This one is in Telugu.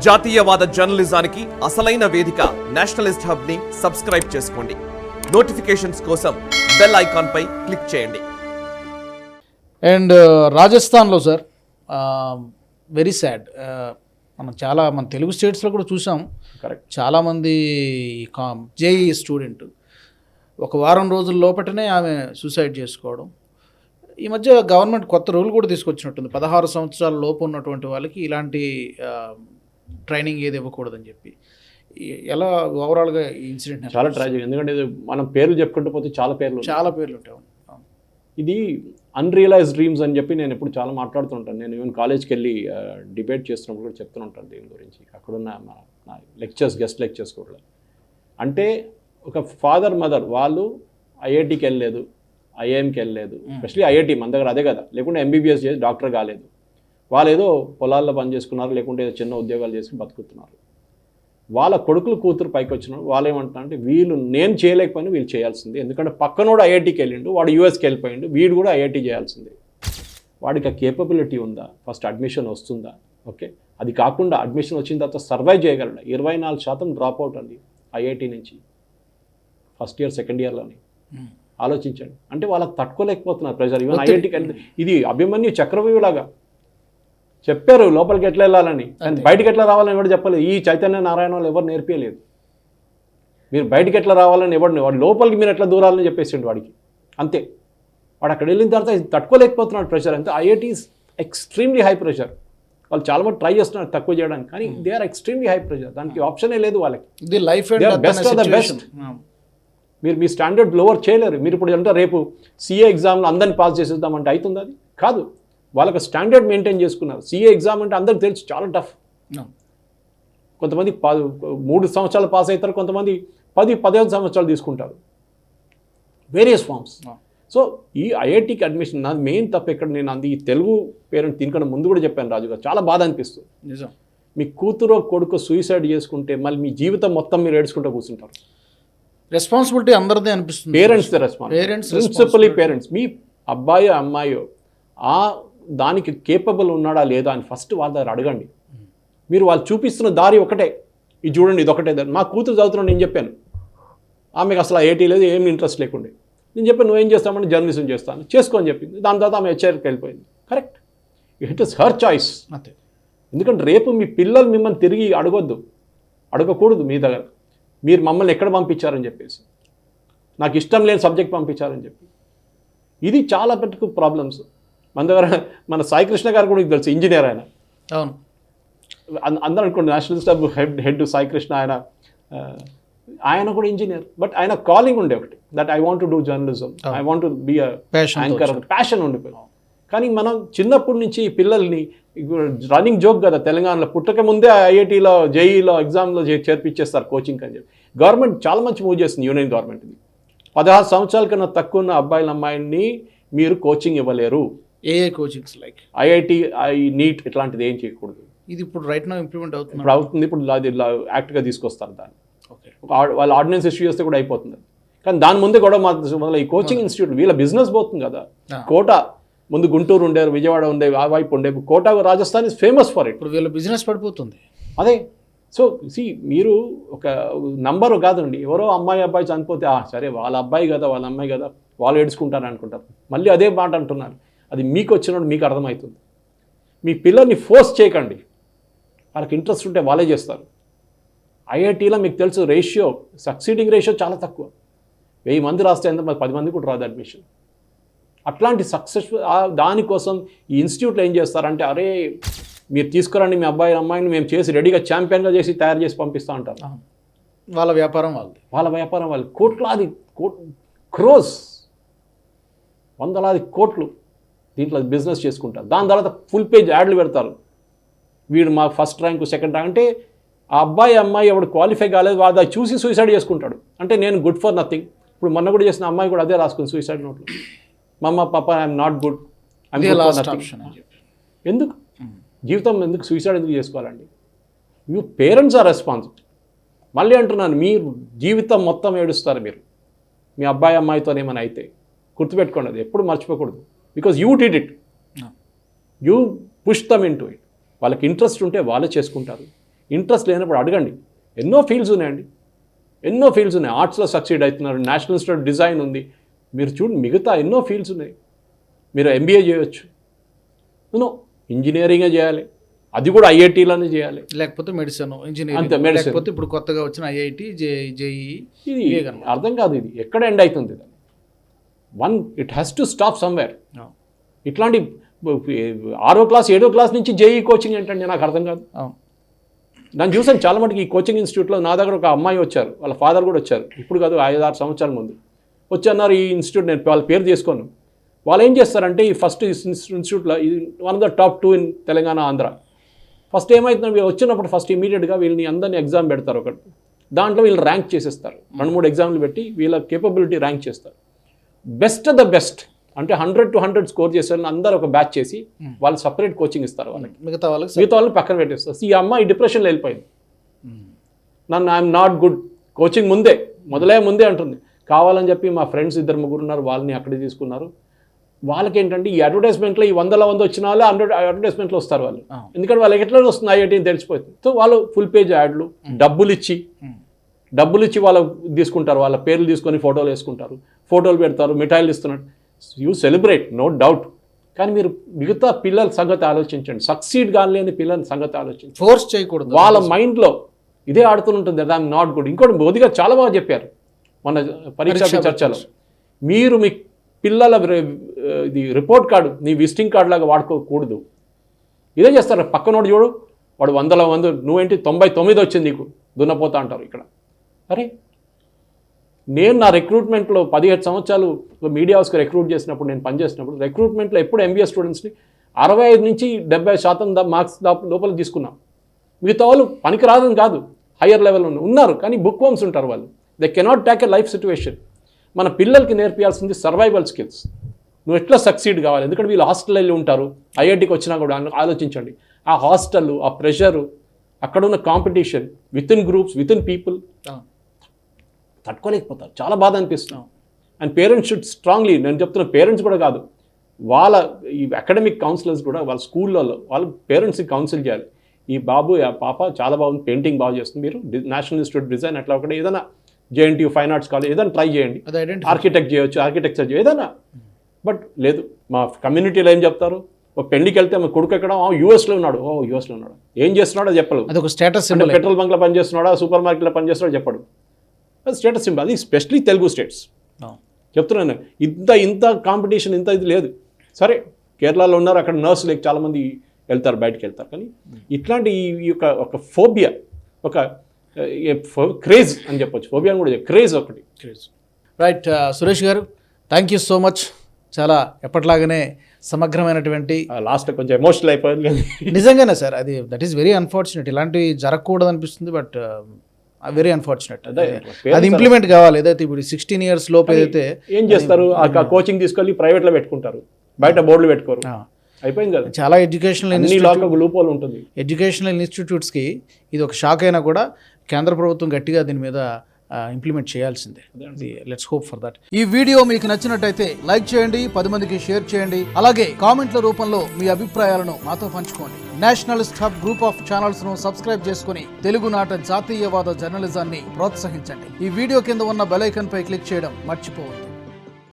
జాతీయవాద జర్నలిజానికి అసలైన వేదిక నేషనలిస్ట్ హబ్ ని సబ్స్క్రైబ్ చేసుకోండి. నోటిఫికేషన్స్ కోసం బెల్ ఐకాన్ పై క్లిక్ చేయండి. అండ్ రాజస్థాన్లో సార్ వెరీ సాడ్. మన తెలుగు స్టేట్స్లో కూడా చూసాం. కరెక్ట్. చాలామంది జేఈ స్టూడెంట్ ఒక వారం రోజుల లోపటనే ఆమె సూసైడ్ చేసుకోవడం. ఈ మధ్య గవర్నమెంట్ కొత్త రూల్ కూడా తీసుకొచ్చినట్టుంది, 16 సంవత్సరాల లోపు ఉన్నటువంటి వాళ్ళకి ఇలాంటి ట్రైనింగ్ ఏది ఇవ్వకూడదని చెప్పి. ఎలా ఓవరాల్గా ఈ ఇన్సిడెంట్? చాలా ట్రాజిక్. ఎందుకంటే మనం పేర్లు చెప్పుకుంటూ పోతే చాలా పేర్లు ఉంటాయి. ఇది అన్రియలైజ్డ్ డ్రీమ్స్ అని చెప్పి నేను ఎప్పుడు చాలా మాట్లాడుతుంటాను. నేను ఈవెన్ కాలేజ్కి వెళ్ళి డిబేట్ చేస్తున్నప్పుడు కూడా చెప్తుంటాను దీని గురించి. అక్కడున్న నా గెస్ట్ లెక్చర్స్ కూడా. అంటే ఒక ఫాదర్ మదర్ వాళ్ళు ఐఐటికి వెళ్ళలేదు, ఐఐఎంకి వెళ్ళలేదు, ఎస్పెషలీ ఐఐటి మన దగ్గర అదే కదా, లేకుంటే ఎంబీబీఎస్ చేసి డాక్టర్ కాలేదు. వాళ్ళు ఏదో పొలాల్లో పని చేసుకున్నారు, లేకుంటే ఏదో చిన్న ఉద్యోగాలు చేసుకుని బతుకుతున్నారు. వాళ్ళ కొడుకులు కూతురు పైకి వచ్చినారు. వాళ్ళు ఏమంటారంటే వీళ్ళు నేను చేయలేకపోయినా వీళ్ళు చేయాల్సిందే, ఎందుకంటే పక్కనోడు ఐఐటికి వెళ్ళిండు, వాడు యూఎస్కి వెళ్ళిపోయిండు, వీడు కూడా ఐఐటి చేయాల్సిందే. వాడికి ఆ కేపబిలిటీ ఉందా? ఫస్ట్ అడ్మిషన్ వస్తుందా? ఓకే, అది కాకుండా అడ్మిషన్ వచ్చిన తర్వాత సర్వైవ్ చేయగలడా? 24% డ్రాప్ అవుట్ అండి ఐఐటి నుంచి ఫస్ట్ ఇయర్ సెకండ్ ఇయర్లోని. ఆలోచించండి. అంటే వాళ్ళకి తట్టుకోలేకపోతున్నారు ప్రెజర్. ఈవెన్ ఐఐటికి ఇది అభిమన్యు చక్రవ్యూహలాగా చెప్పారు లోపలికి ఎట్లా వెళ్ళాలని, కానీ బయటకు ఎట్లా రావాలని ఎవరు చెప్పలేదు. ఈ చైతన్య నారాయణ వాళ్ళు ఎవరు నేర్పించలేదు. మీరు బయటకు ఎట్లా రావాలని వాడు లోపలికి మీరు ఎట్లా దూరాలని చెప్పేసిండు వాడికి. అంతే. వాడు అక్కడ వెళ్ళిన తర్వాత తట్టుకోలేకపోతున్నాడు ప్రెషర్. అంతే. IIT is extremely high pressure. వాళ్ళు చాలా మంది ట్రై చేస్తున్నారు తక్కువ చేయడానికి, కానీ they are extremely high pressure. దానికి ఆప్షనే లేదు వాళ్ళకి. Best of the best. మీరు మీ స్టాండర్డ్ లోవర్ చేయలేరు. మీరు ఇప్పుడు అంటే రేపు సిఏ ఎగ్జామ్లో అందరినీ పాస్ చేసేద్దామంటే అవుతుంది? అది కాదు. వాళ్ళకి స్టాండర్డ్ మెయింటైన్ చేసుకున్నారు. సిఏ ఎగ్జామ్ అంటే అందరికి తెలుసు చాలా టఫ్. కొంతమంది 3 సంవత్సరాలు పాస్ అవుతారు, కొంతమంది 10-15 సంవత్సరాలు తీసుకుంటారు, వేరియస్ ఫార్మ్స్. సో ఈ ఐఐటికి అడ్మిషన్ నాది మెయిన్ తప్పు. ఎక్కడ నేను ఈ తెలుగు పేరెంట్ దీనికన్నా ముందు కూడా చెప్పాను రాజు గారు, చాలా బాధ అనిపిస్తుంది. నిజం. మీ కూతురు కొడుకు సూసైడ్ చేసుకుంటే మళ్ళీ మీ జీవితం మొత్తం మీరు ఏడ్చుకుంటూ కూర్చుంటారు. రెస్పాన్సిబిలిటీ అందరిదే అనిపిస్తుంది. Parents principally parents. మీ అబ్బాయో అమ్మాయో ఆ దానికి కేపబుల్ ఉన్నాడా లేదా అని ఫస్ట్ వాళ్ళ దగ్గర అడగండి. మీరు వాళ్ళు చూపిస్తున్న దారి ఒకటే, ఇది చూడండి, ఇది ఒకటే దారి. మా కూతురు చదువుతున్నాను, నేను చెప్పాను, ఆమెకు అసలు ఐఐటీ లేదు, ఏమి ఇంట్రెస్ట్ లేకుండే. నేను చెప్పాను నువ్వేం చేస్తామంటే జర్నలిజం చేస్తాను, చేసుకో అని చెప్పింది. దాని తర్వాత ఆమె హెచ్ఆర్కి వెళ్ళిపోయింది. Correct. It is her choice. అంతే. ఎందుకంటే రేపు మీ పిల్లలు మిమ్మల్ని తిరిగి అడగకూడదు మీ దగ్గర, మీరు మమ్మల్ని ఎక్కడ పంపించారని చెప్పేసి, నాకు ఇష్టం లేని సబ్జెక్ట్ పంపించారని చెప్పి. ఇది చాలా పెద్ద ప్రాబ్లమ్స్ మన దగ్గర. మన సాయికృష్ణ గారు కూడా తెలుసు, ఇంజనీర్ ఆయన. అవును. అందరూ అనుకోండి నేషనలిస్ట్ హబ్ హెడ్ సాయికృష్ణ, ఆయన కూడా ఇంజనీర్. బట్ ఆయన కాలింగ్ ఉండే ఒకటి, that I want to do journalism, I want to be anchor, passion ఉండిపోయింది. కానీ మనం చిన్నప్పటి నుంచి పిల్లల్ని, రన్నింగ్ జోక్ కదా తెలంగాణలో, పుట్టక ముందే ఐఐటీలో జేఈలో ఎగ్జామ్లో చేర్పించేస్తారు కోచింగ్ అని చెప్పి. గవర్నమెంట్ చాలా మంచి మూవ్ చేస్తుంది, యూనియన్ గవర్నమెంట్. ఇది 16 సంవత్సరాల కన్నా తక్కువ ఉన్న అబ్బాయిల అమ్మాయిని మీరు కోచింగ్ ఇవ్వలేరు. ఏఏ కోచింగ్స్ లైక్ ఐఐటి, నీట్ ఇట్లాంటిది ఏం చేయకూడదు. ఇది ఇప్పుడు రైట్ నౌ ఇంప్లిమెంట్ అవుతుంది. ఇప్పుడు అది యాక్ట్గా తీసుకొస్తారు దాన్ని. ఓకే, వాళ్ళు ఆర్డినెన్స్ ఇష్యూ చేస్తే కూడా అయిపోతుంది. కానీ దాని ముందే కూడా మొదలు ఈ కోచింగ్ ఇన్స్టిట్యూట్ వీళ్ళ బిజినెస్ పోతుంది కదా. కోట ముందు గుంటూరు ఉండేవారు, విజయవాడ ఉండే, ఆ వైపు ఉండే. Kota Rajasthan is famous for it. ఇప్పుడు వీళ్ళ బిజినెస్ పడిపోతుంది. అదే. సో మీరు ఒక నంబరు కాదండి, ఎవరో అమ్మాయి అబ్బాయి చనిపోతే సరే వాళ్ళ అబ్బాయి కదా, వాళ్ళ అమ్మాయి కదా, వాళ్ళు ఏడ్చుకుంటారు అనుకుంటారు. మళ్ళీ అదే మాట అంటున్నారు. అది మీకు వచ్చినప్పుడు మీకు అర్థమవుతుంది. మీ పిల్లల్ని ఫోర్స్ చేయకండి, వాళ్ళకి ఇంట్రెస్ట్ ఉంటే వాళ్ళే చేస్తారు. ఐఐటీలో మీకు తెలుసు రేషియో, సక్సీడింగ్ రేషియో చాలా తక్కువ. 1000 మంది రాస్తే ఎంత, 10 మంది కూడా రాదు అడ్మిషన్. అట్లాంటి సక్సెస్ఫుల్ దానికోసం ఈ ఇన్స్టిట్యూట్లో ఏం చేస్తారంటే, అరే మీరు తీసుకురండి మీ అబ్బాయి అమ్మాయిని, మేము చేసి రెడీగా ఛాంపియన్గా చేసి తయారు చేసి పంపిస్తూ ఉంటారు. వాళ్ళ వ్యాపారం వాళ్ళు కోట్లాది క్రోస్, వందలాది కోట్లు దీంట్లో బిజినెస్ చేసుకుంటారు. దాని తర్వాత ఫుల్ పేజ్ యాడ్లు పెడతారు. వీడు మా ఫస్ట్ ర్యాంక్, సెకండ్ ర్యాంక్ అంటే ఆ అబ్బాయి అమ్మాయి ఎవడు క్వాలిఫై కాలేదు, వాడు అది చూసి సూసైడ్ చేసుకుంటాడు. అంటే నేను గుడ్ ఫర్ నథింగ్. ఇప్పుడు మొన్న కూడా చేసిన అమ్మాయి కూడా అదే రాసుకుంది సూసైడ్ నోట్లో, మమ్మ పాప ఐఎమ్ నాట్ గుడ్, ఎందుకు జీవితం ఎందుకు సూసైడ్ ఎందుకు చేసుకోవాలండి? You parents are responsible. మళ్ళీ అంటున్నాను, మీరు జీవితం మొత్తం ఏడుస్తారు మీరు మీ అబ్బాయి అమ్మాయితో ఏమైనా అయితే. గుర్తుపెట్టుకోండి, అది ఎప్పుడు మర్చిపోకూడదు. Because you did it, you push them in to it. వాళ్ళకి ఇంట్రెస్ట్ ఉంటే వాళ్ళే చేసుకుంటారు. ఇంట్రెస్ట్ లేనప్పుడు అడగండి. ఎన్నో ఫీల్డ్స్ ఉన్నాయండి, ఎన్నో ఫీల్డ్స్ ఉన్నాయి. ఆర్ట్స్లో సక్సీడ్ అవుతున్నారు, నేషనల్ ఇన్స్టిట్యూట్ డిజైన్ ఉంది, మీరు చూడండి మిగతా ఎన్నో ఫీల్డ్స్ ఉన్నాయి. మీరు ఎంబీఏ చేయొచ్చు, ఇంజనీరింగే చేయాలి, అది కూడా ఐఐటీలోనే చేయాలి, లేకపోతే మెడిసిన్, అంతే, ఇంజనీరింగ్, medicine. లేకపోతే ఇప్పుడు కొత్తగా వచ్చిన ఐఐటి, జేఈ. ఇది అర్థం కాదు, ఇది ఎక్కడ ఎండ్ అవుతుంది? It has to stop somewhere. ఇట్లాంటి 6వ క్లాస్ 7వ క్లాస్ నుంచి జేఈ కోచింగ్ ఏంటంటే నాకు అర్థం కాదు. నేను చూసాను చాలా మటుకు ఈ కోచింగ్ ఇన్స్టిట్యూట్లో. నా దగ్గర ఒక అమ్మాయి వచ్చారు, వాళ్ళ ఫాదర్ కూడా వచ్చారు, ఇప్పుడు కాదు 5-6 సంవత్సరాల ముందు వచ్చి అన్నారు ఈ ఇన్స్టిట్యూట్, నేను వాళ్ళ పేరు చేసుకోను. వాళ్ళు ఏం చేస్తారంటే ఈ ఫస్ట్ ఇన్స్టిట్యూట్లో ఇది one of the top 2 in Telangana, Andhra. First ఏమవుతుందో వీళ్ళు వచ్చినప్పుడు ఫస్ట్ ఇమీడియట్గా వీళ్ళని అందరినీ ఎగ్జామ్ పెడతారు ఒకటి, దాంట్లో వీళ్ళు ర్యాంక్ చేసేస్తారు. 2-3 ఎగ్జామ్లు పెట్టి వీళ్ళ కేపబిలిటీ ర్యాంక్ చేస్తారు. బెస్ట్ ద బెస్ట్ అంటే 100 to 100 స్కోర్ చేసేవాళ్ళని అందరూ ఒక బ్యాచ్ చేసి వాళ్ళు సపరేట్ కోచింగ్ ఇస్తారు వాళ్ళకి, మిగతా వాళ్ళని పక్కన పెట్టేస్తారు. ఈ అమ్మాయి డిప్రెషన్లో వెళ్ళిపోయింది. నన్ను ఐఎమ్ నాట్ గుడ్, కోచింగ్ ముందే అంటుంది. కావాలని చెప్పి మా ఫ్రెండ్స్ 2-3 ఉన్నారు, వాళ్ళని అక్కడే తీసుకున్నారు. వాళ్ళకి ఏంటంటే ఈ అడ్వర్టైజ్మెంట్లో ఈ 100 వచ్చిన వాళ్ళు 100 అడ్వర్టైజ్మెంట్లో వస్తారు వాళ్ళు, ఎందుకంటే వాళ్ళకి ఎట్లా వస్తుంది ఐఐటీ అని తెలిసిపోతుంది. సో వాళ్ళు ఫుల్ పేజ్ యాడ్లు డబ్బులు ఇచ్చి వాళ్ళు తీసుకుంటారు, వాళ్ళ పేర్లు తీసుకొని ఫోటోలు వేసుకుంటారు, ఫోటోలు పెడతారు, మిఠాయిలు ఇస్తున్నారు. You celebrate, no doubt. కానీ మీరు మిగతా పిల్లల సంగతి ఆలోచించండి, సక్సీడ్ కాలేని పిల్లల సంగతి ఆలోచించండి, ఫోర్స్ చేయకూడదు. వాళ్ళ మైండ్లో ఇదే ఆడుతుంటుంది, అది ఐఎమ్ నాట్ గుడ్. ఇంకోటి మోదీ గారు చాలా బాగా చెప్పారు మన పరీక్ష చర్చలో, మీరు మీ పిల్లల ఇది రిపోర్ట్ కార్డు నీ విజిటింగ్ కార్డు లాగా వాడుకోకూడదు. ఇదే చేస్తారు పక్కనోడు, చూడు వాడు 100 నువ్వేంటి 99 వచ్చింది నీకు, దున్నపోతా అంటారు ఇక్కడ. అరే నేను నా రిక్రూట్మెంట్లో 17 సంవత్సరాలు మీడియా హౌస్కి రిక్రూట్ చేసినప్పుడు, నేను పనిచేసినప్పుడు రిక్రూట్మెంట్లో ఎప్పుడు ఎంబీఏ స్టూడెంట్స్ని 65 నుంచి 70% మార్క్స్ లోపల తీసుకున్నాం. మిగతా వాళ్ళు పనికి రాదని కాదు, హయ్యర్ లెవెల్లో ఉన్నారు, కానీ బుక్ వర్మ్స్ ఉంటారు వాళ్ళు, they cannot take a life situation. మన పిల్లలకి నేర్పించాల్సింది సర్వైవల్ స్కిల్స్. నువ్వు ఎట్లా సక్సీడ్ కావాలి, ఎందుకంటే వీళ్ళు హాస్టల్లో ఉంటారు, ఐఐటీకి వచ్చినా కూడా ఆలోచించండి. ఆ హాస్టల్, ఆ ప్రెషరు, అక్కడ ఉన్న competition within groups, within people తట్టుకోలేకపోతారు, చాలా బాధ అనిపిస్తున్నాం. అండ్ పేరెంట్స్ షుడ్ స్ట్రాంగ్లీ, నేను చెప్తున్న పేరెంట్స్ కూడా కాదు, వాళ్ళ ఈ అకాడమిక్ కౌన్సిలర్స్ కూడా వాళ్ళ స్కూళ్ళల్లో వాళ్ళ పేరెంట్స్కి కౌన్సిల్ చేయాలి. ఈ బాబు ఆ పాప చాలా బాగుంది, పెయింటింగ్ బాగా చేస్తుంది, మీరు నేషనల్ ఇన్స్టిట్యూట్ డిజైన్ అట్లా ఒకటి ఏదైనా JNTU ఫైన్ ఆర్ట్స్ కాలేజ్ ఏదైనా ట్రై చేయండి, ఆర్కిటెక్ట్ చేయొచ్చు, ఆర్కిటెక్చర్ ఏదైనా. బట్ లేదు, మా కమ్యూనిటీలో ఏం చెప్తారు, ఒక పెళ్లికి వెళ్తే మా కొడుకు ఎక్కడ యూఎస్లో ఉన్నాడు, యూఎస్లో ఉన్నాడు, ఏం చేస్తున్నాడో చెప్పలేదు. అదొక స్టేటస్, పెట్రోల్ బంక్లో పనిచేస్తున్నాడా, సూపర్ మార్కెట్లో పనిచేస్తున్నాడో చెప్పడు, అది స్టేటస్ సింబల్. అది స్పెషలీ తెలుగు స్టేట్స్ చెప్తున్నాను. ఇంత కాంపిటీషన్, ఇంత ఇది లేదు. సరే కేరళలో ఉన్నారు, అక్కడ నర్సులు చాలామంది వెళ్తారు, బయటకు వెళ్తారు, కానీ ఇట్లాంటి ఈ యొక్క ఒక ఫోబియా, ఒక క్రేజ్ అని చెప్పొచ్చు, ఫోబియా అని కూడా క్రేజ్ ఒకటి. రైట్ సురేష్ గారు, థ్యాంక్ యూ సో మచ్. చాలా ఎప్పటిలాగానే సమగ్రమైనటువంటి, లాస్ట్ కొంచెం ఎమోషనల్ అయిపోయింది. నిజంగానే సార్, అది దట్ ఈస్ వెరీ అన్ఫార్చునేట్. ఇలాంటివి జరగకూడదు అనిపిస్తుంది, బట్ వెరీ అన్ఫార్చునేట్. అది ఇంప్లిమెంట్ కావాలి. ఏదైతే ఇప్పుడు 16 years లోపు ఏదైతే ఏం చేస్తారు, ఆ కోచింగ్ తీసుకెళ్ళి ప్రైవేట్లో పెట్టుకుంటారు, బయట బోర్డులు పెట్టుకోరు, అయిపోయింది కదా. చాలా ఎడ్యుకేషనల్ లూపోల్ ఉంటుంది. ఎడ్యుకేషనల్ ఇన్స్టిట్యూట్స్కి ఇది ఒక షాక్ అయినా కూడా కేంద్ర ప్రభుత్వం గట్టిగా దీని మీద ఇంప్లిమెంట్ చేయాల్సిందే. Let's hope for that. ఈ వీడియో మీకు నచ్చినట్టయితే లైక్ చేయండి, 10 మందికి షేర్ చేయండి, అలాగే కామెంట్ల రూపంలో మీ అభిప్రాయాలను మాతో పంచుకోండి. Nationalist hub group of channels ను సబ్స్క్రైబ్ చేసుకుని తెలుగునాట జాతీయవాద జర్నలిజాన్ని ప్రోత్సహించండి. ఈ వీడియో కింద ఉన్న బెల్ ఐకాన్ పై క్లిక్ చేయడం మర్చిపోవద్దు.